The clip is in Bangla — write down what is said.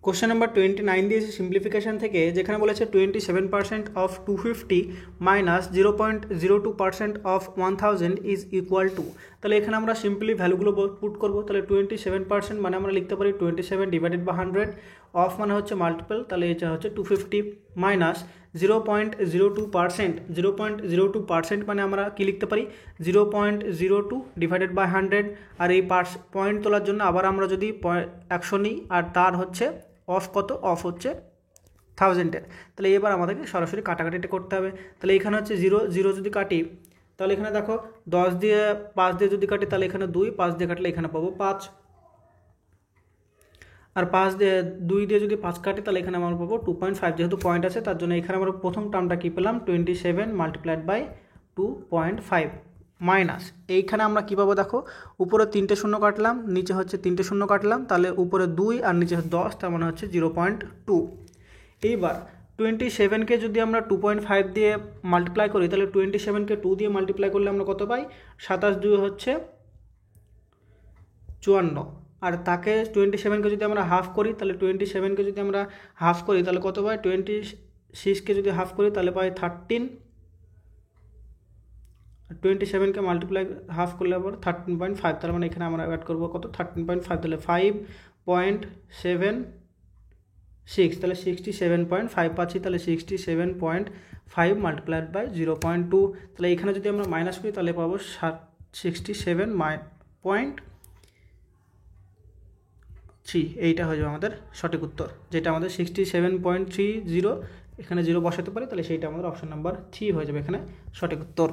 কোশ্চেন নাম্বার 29 দিয়েছে সিম্পলিফিকেশন থেকে, যেখানে বলেছে 27% of 250 minus 0.02% of 1000 is equal to. তাহলে এখানে আমরা সিম্পলি ভ্যালুগুলো পুট করবো। তাহলে 27% মানে আমরা লিখতে পারি 27 ডিভাইডেড বাই 100, অফ মানে হচ্ছে মাল্টিপল, তাহলে এটা হচ্ছে 250 মাইনাস 0.02%, 0.02% মানে আমরা কি লিখতে পারি 0.02 ডিভাইডেড বাই 100। আর এই পয়েন্ট তোলার জন্য আবার আমরা যদি 100 নিই, আর তার হচ্ছে অফ কত, অফ হচ্ছে 1000-এর। তাহলে এবার আমাদেরকে সরাসরি কাটাকাটিটা করতে হবে। তাহলে এখানে হচ্ছে 0 0 যদি কাটি, তাহলে এখানে দেখো 10 দিয়ে 5 দিয়ে যদি কাটি, তাহলে এখানে 2, 5 দিয়ে কাটলে এখানে পাবো 5, আর 5 দিয়ে 2 দিয়ে যদি 5 কাটি, তাহলে এখানে আমরা পাবো 2.5। যেহেতু পয়েন্ট আছে তার জন্য এখানে আমরা প্রথম টার্মটা কী পেলাম 27 মাল্টিপ্লাইড বাই 2.5 মাইনাস এইখানে আমরা কী পাবো দেখো, উপরে 3টে শূন্য কাটলাম, নিচে হচ্ছে 3টে শূন্য কাটলাম, তাহলে উপরে 2 আর নিচে 10, তার মানে হচ্ছে 0.2। এইবার 27কে যদি আমরা 2.5 দিয়ে মাল্টিপ্লাই করি, তাহলে 27কে 2 দিয়ে মাল্টিপ্লাই করলে আমরা কত পাই, 27 2 হচ্ছে 54। আর তাকে 27কে যদি আমরা হাফ করি, তাহলে 27কে যদি আমরা হাফ করি তাহলে কত পাই, 26কে যদি হাফ করি তাহলে পাই 13। 27কে মাল্টিপ্লাই হাফ করলে আবার 13.5, তার মানে এখানে আমরা অ্যাড করবো কত 13.5, তাহলে 5.76, তাহলে 67.5 পাচ্ছি। তাহলে 67.5 মাল্টিপ্লাইড বাই 0.2, তাহলে এখানে যদি আমরা মাইনাস করি তাহলে পাবো 67.3। এইটা হয়ে যাবে আমাদের সঠিক উত্তর, যেটা আমাদের 67.30, এখানে 0 বসাতে পারি, তাহলে সেইটা আমাদের অপশন নাম্বার 3 হয়ে যাবে এখানে সঠিক উত্তর।